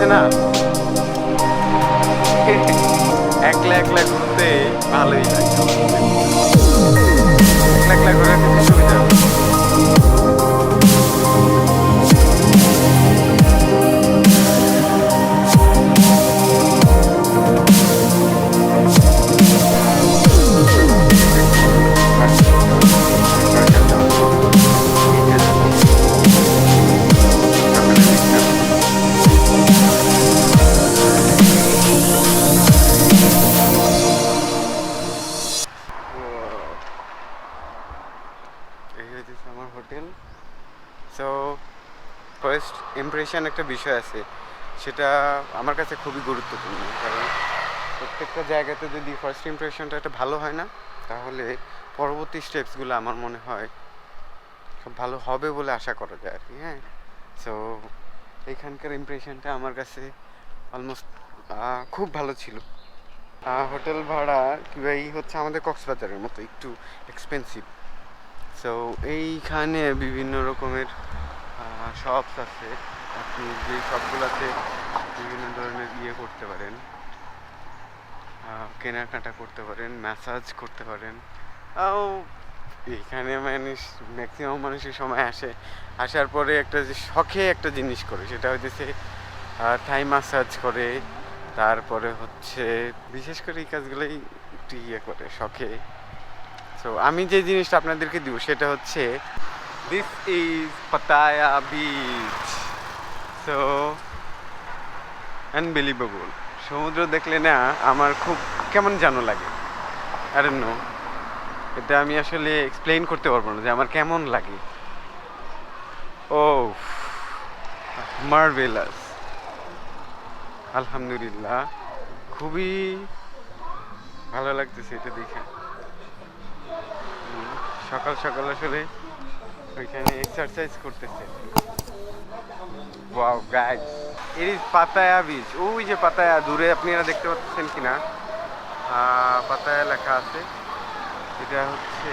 কাছে না একলা একলা ঘুরতে ভালোই লাগে। একলা একলা ঘোরার কিছু সুবিধা আমার হোটেল। সো ফার্স্ট ইমপ্রেশন একটা বিষয় আছে, সেটা আমার কাছে খুবই গুরুত্বপূর্ণ। কারণ প্রত্যেকটা জায়গাতে যদি ফার্স্ট ইমপ্রেশনটা একটা ভালো হয় না, তাহলে পরবর্তী স্টেপসগুলো আমার মনে হয় সব ভালো হবে বলে আশা করা যায় আর কি। হ্যাঁ, সো এইখানকার ইমপ্রেশনটা আমার কাছে অলমোস্ট খুব ভালো ছিল। হোটেল ভাড়া কিভাবে হচ্ছে আমাদের কক্সবাজারের মতো একটু এক্সপেন্সিভ। সো এইখানে বিভিন্ন রকমের শপস আছে, আপনি যে শপগুলোতে বিভিন্ন ধরনের ইয়ে করতে পারেন, কেনাকাটা করতে পারেন, ম্যাসাজ করতে পারেন। এইখানে মানুষ ম্যাক্সিমাম মানুষের সময় আসার পরে একটা যে শখে একটা জিনিস করে, সেটা হচ্ছে থাই ম্যাসাজ করে। তারপরে হচ্ছে বিশেষ করে এই কাজগুলোই একটু ইয়ে করে শখে। সো আমি যে জিনিসটা আপনাদেরকে দিব সেটা হচ্ছে this is Pattaya beach. So unbelievable. সমুদ্র দেখলে না আমার খুব কেমন যেন লাগে। আই ডোন্ট নো, এটা আমি আসলে এক্সপ্লেইন করতে পারবো না যে আমার কেমন লাগে। ও মার্ভেলাস, আলহামদুলিল্লাহ, খুবই ভালো লাগতেছে এটা দেখে। সকাল সকাল আসলে ওইখানে এক্সারসাইজ করতেছে। Wow guys, it is Pattaya beach. ওই যে পাতায়া দূরে আপনারা দেখতে পাচ্ছেন কিনা, পাতায়া লেখা আছে। এটা হচ্ছে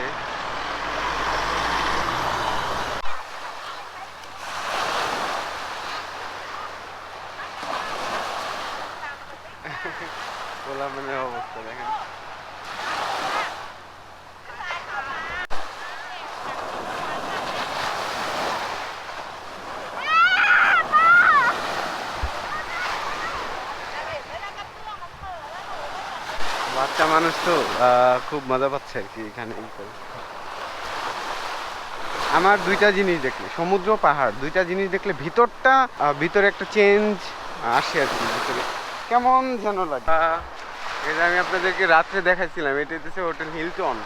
বলা মানে অবস্থা দেখেন। বাচ্চা মানুষ তো খুব মজা পাচ্ছে আর কি এখানে। আমার দুইটা জিনিস দেখলে, সমুদ্র পাহাড় দুইটা জিনিস দেখলে ভিতরে একটা চেঞ্জ আসে আর কি। ভিতরে কেমন যেন লাগে। এটা আমি আপনাদেরকে রাত্রে দেখাচ্ছিলাম, এটা হচ্ছে হোটেল হিলটন,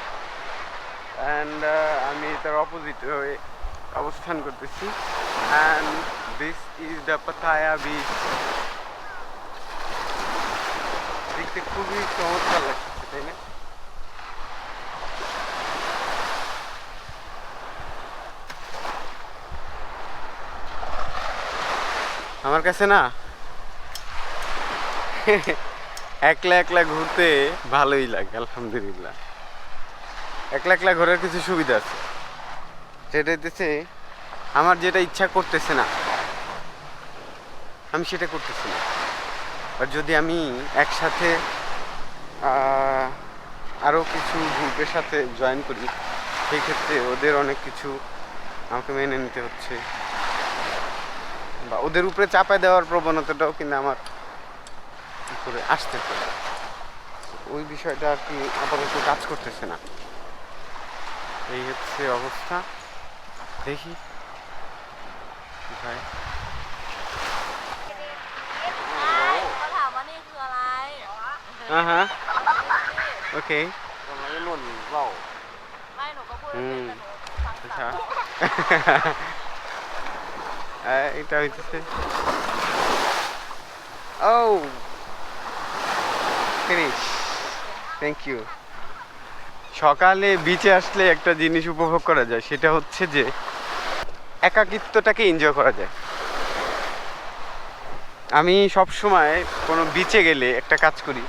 অ্যান্ড আমি তার অপোজিট হয়ে অবস্থান করতেছি। And this is the Pattaya beach. দেখতে খুবই চমৎকার লাগছে, তাই না? আমার কাছে না একলা একলা ঘুরতে ভালোই লাগে, আলহামদুলিল্লাহ। একলা একলা ঘোরার কিছু সুবিধা আছে, সেটা হচ্ছে আমার যেটা ইচ্ছা করতেছে না আমি সেটা করতেছি না। আর যদি আমি একসাথে আরও কিছু গ্রুপের সাথে জয়েন করি, সেই ক্ষেত্রে ওদের অনেক কিছু আমাকে মেনে নিতে হচ্ছে, বা ওদের উপরে চাপায় দেওয়ার প্রবণতাটাও কিন্তু আমার উপরে আসতে পারে। ওই বিষয়টা আর কি আপাতত কাজ করতেছে না। এই হচ্ছে অবস্থা। দেখি ভাই, হ্যাঁ ওকে। আচ্ছা এটা হইতেছে ও ফিনিশ, থ্যাংক ইউ। সকালে বিচে আসলে একটা জিনিস উপভোগ করা যায়, সেটা হচ্ছে যে একাকিত্বটাকে এনজয় করা যায়। আমি সব সময় কোনো বিচে গেলে একটা কাজ করি,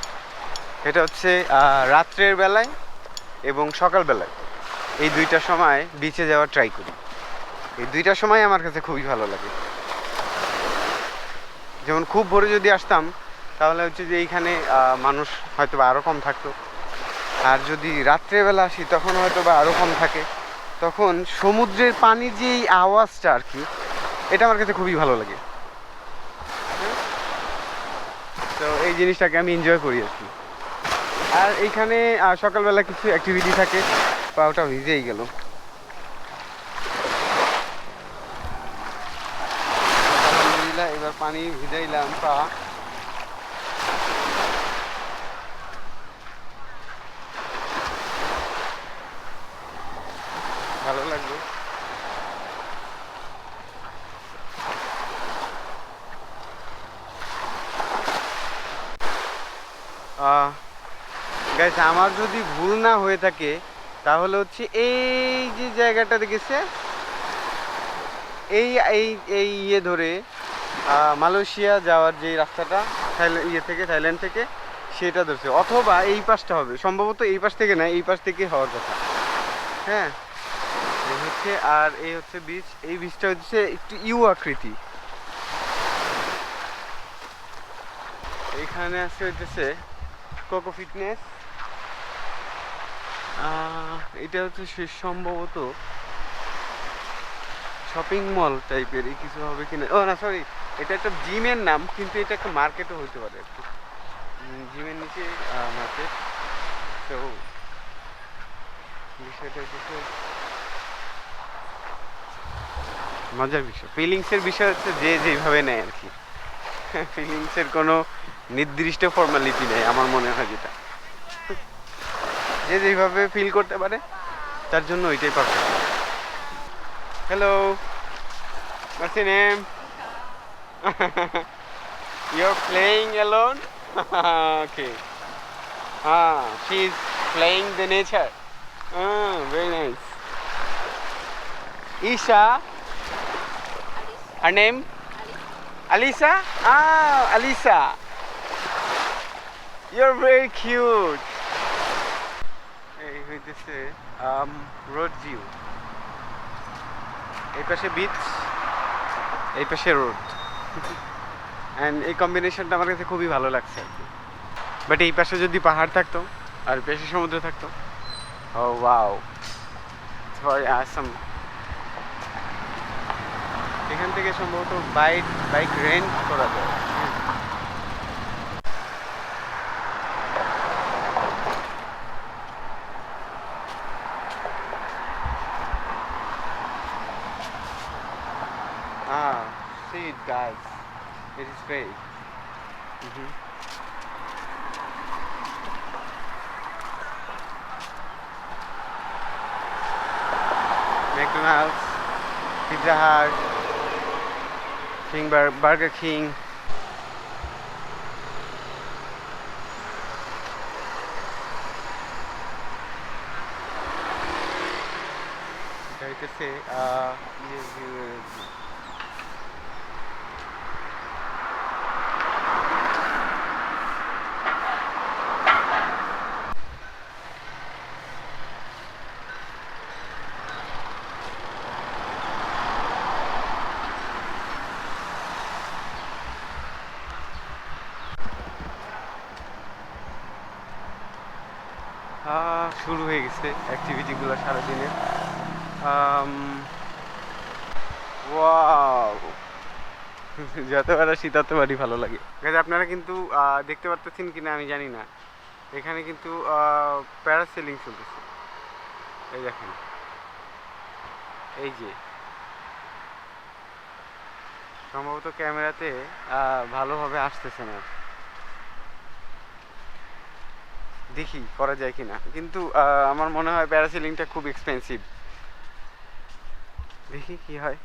এটা হচ্ছে রাত্রের বেলায় এবং সকালবেলায় এই দুইটা সময় বিচে যাওয়ার ট্রাই করি। এই দুইটা সময় আমার কাছে খুবই ভালো লাগে। যেমন খুব ভোরে যদি আসতাম তাহলে হচ্ছে যে এইখানে মানুষ হয়তো বা আরও কম থাকতো, আর যদি রাত্রেবেলা আসি তখন হয়তো বা আরও কম থাকে। তখন সমুদ্রের পানির যে এই আওয়াজটা আর কি, এটা আমার কাছে খুবই ভালো লাগে। তো এই জিনিসটাকে আমি এনজয় করি আর কি। আর এইখানে সকালবেলা কিছু অ্যাক্টিভিটি থাকে, পাওটা ভিজেই গেল। আলহামদুলিল্লাহ, এবার পানি ভিজাইলাম পা। ভালো লাগবে। গাইস, আমার যদি ভুল না হয়ে থাকে তাহলে হচ্ছে এই যে জায়গাটা দেখেছে, এই এই এই ইয়ে ধরে মালয়েশিয়া যাওয়ার যে রাস্তাটা, থাইল্যান্ড থেকে সেটা ধরছে, অথবা এই পাশটা হবে সম্ভবত। এই পাশ থেকে না, এই পাশ থেকে হওয়ার কথা। হ্যাঁ, এই হচ্ছে, আর এই হচ্ছে বিচ। এই বিচটা হচ্ছে একটু ইউ আকৃতি। এইখানে আছে হচ্ছে কোকো ফিটনেস। এটা হচ্ছে সম্ভবত শপিং মল টাইপেরই কিছু হবে কিনা। ও না, সরি, এটা একটা জিমের নাম, কিন্তু এটা একটা মার্কেটও হতে পারে আর কি। জিমের নিচে মার্কেট। তো বিষয়টা হচ্ছে মজার বিষয়। ফিলিংসের বিষয় হচ্ছে যে যেভাবে নেয় আর কি। ফিলিংসের কোনো নির্দিষ্ট ফর্মালিটি নেই আমার মনে হয়, যেটা যে যেভাবে ফিল করতে পারে তার জন্য ওইটাই perfect. Hello, what's your name? You're playing alone? Okay. She's playing the nature. Very nice. Isha, her name? Alisa? Alisa. You're very cute. এই হইতেছে রোড ভিউ। এই পাশে বিচ, এই পাশে রোড, অ্যান্ড এই কম্বিনেশনটা আমার কাছে খুবই ভালো লাগছে আর কি। বাট এই পাশে যদি পাহাড় থাকতো আর বেশি সমুদ্র থাকতো, ও ওয়াও, ইটস ভেরি অসাম। এখান থেকে সম্ভবত বাইক রেন্ট করা যায়। See it, guys. It is great. McDonald's, Pizza Hut, Burger King. এটা হইতেছে শুরু হয়ে গেছে অ্যাক্টিভিটিগুলো সারাদিনের। ওয়াও, যতবার আসি ততবারই ভালো লাগে। আপনারা কিন্তু দেখতে পারতেছেন কিনা আমি জানি না, এখানে কিন্তু প্যারাসেলিং চলতেছে। এই দেখেন, এই যে সম্ভবত ক্যামেরাতে ভালোভাবে আসতেছে না, দেখি করা যায় কিনা। কিন্তু আমার মনে হয় প্যারাসেলিংটা খুব এক্সপেন্সিভ, দেখি কি হয়।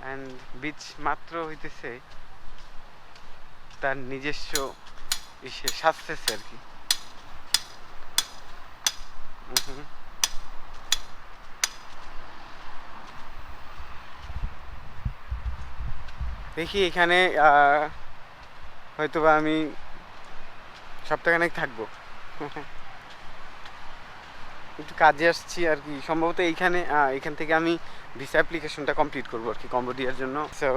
অ্যান্ড বিচ মাত্র হইতেছে তার নিজস্ব ইসে সাজতেছে আর কি। দেখি এখানে হয়তোবা আমি সপ্তাহখানেক থাকবো। একটু কাজে আসছি আর কি, সম্ভবত এখান থেকে আমি ভিসা অ্যাপ্লিকেশনটা কমপ্লিট করবো আর কি, কম্বোডিয়ার জন্য। সো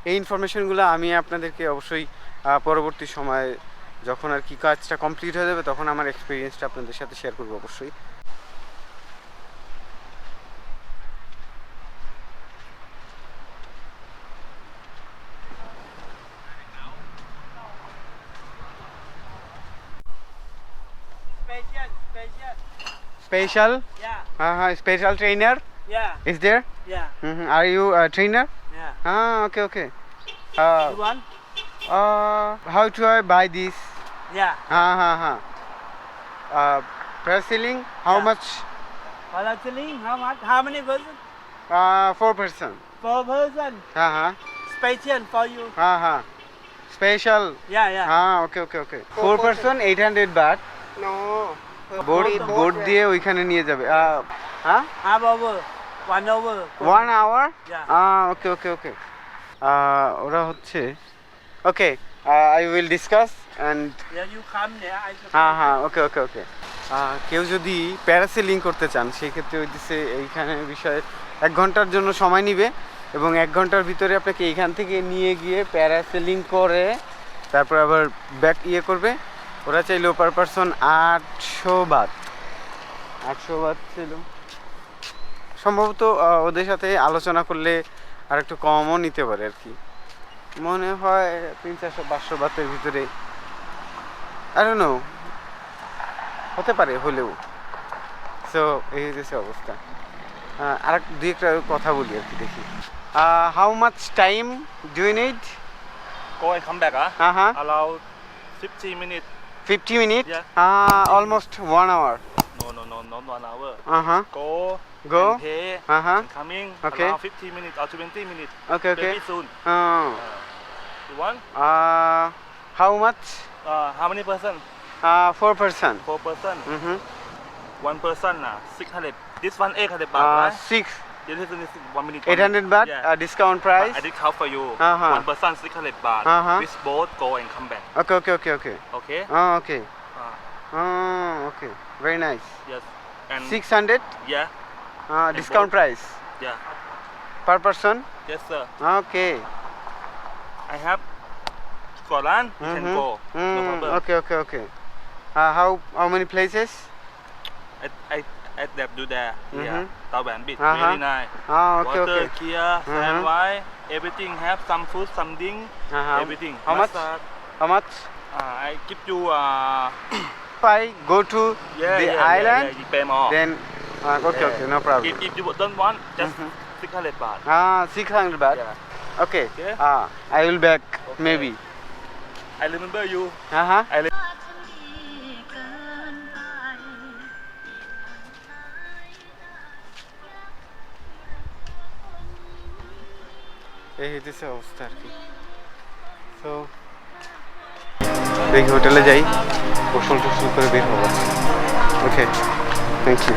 এই ইনফরমেশনগুলো আমি আপনাদেরকে অবশ্যই পরবর্তী সময়ে যখন আর কি কাজটা কমপ্লিট হয়ে যাবে তখন আমার এক্সপিরিয়েন্সটা আপনাদের সাথে শেয়ার করবো অবশ্যই। Special? Yeah. Special trainer Yeah. is there? Yeah. Are you a trainer? Yeah. Okay. You want? How do I buy this? Yeah. Parasailing? How Yeah. much? Parasailing, how much? How many person? 4 person. 4 person. Special for you. Special. Yeah. Okay. 4 person 800 baht. No. Boat দিয়ে ওইখানে নিয়ে যাবে। Half hour. 1 hour. 1 hour? Yeah. Okay. ওরা হচ্ছে okay I will discuss and Yeah, you come there. I ওকে কেউ যদি parasailing করতে চান সেক্ষেত্রে ওই দিচ্ছে এইখানে বিষয়ে 1 ঘন্টার জন্য সময় নিবে এবং 1 ঘন্টার ভিতরে আপনাকে এইখান থেকে নিয়ে গিয়ে প্যারাসেলিং করে তারপর আবার ব্যাক করবে। ওরা চাইলেও পার পারসন 800 বাত ছিল সম্ভবত। ওদের সাথে আলোচনা করলে আর একটু কমও নিতে পারে আর কি, মনে হয় 300-400 বাতের ভিতরে, আই ডোন্ট নো, হতে পারে হলেও। সো এই হচ্ছে অবস্থা। আর দুই একটা কথা বলি আর কি, দেখি how much time do you need? Go and come back, Around 50 minutes. 50 minutes? Yeah. Almost 1 hour. No, not 1 hour. Go. And pay. And coming. Okay. Around 50 minutes or 20 minutes. Okay. Very soon. You want? How much? How many person? 4 person. 4 person. 1 person, 600. This one 800 baht, right? 6. This is 1 minute. 800 baht. Yeah. Discount price. I did count for you. 1 person 600 baht. This boat go and come back. Okay. Okay? Okay. Okay. Very nice. Yes. And 600. yeah. Discount boat. price Yeah. per person. Yes, sir. Okay. I have Scotland. You can go. No problem. Okay. How many places? I do there. Yeah. Thailand beach. Uh-huh. Really nice. Okay. Water clear, sand white, everything have some food, something, everything. How much? Massage. How much? I give you If I go to the island, you pay more. then okay, no problem. If you don't want, just 600 baht. 600 baht. Yeah. Okay. Okay. I will back maybe. I remember you. এই হইতেছে অবস্থা আর কি। তো দেখি হোটেলে যাই, গোসল টোসল করে বের হবো। ওকে, থ্যাংক ইউ।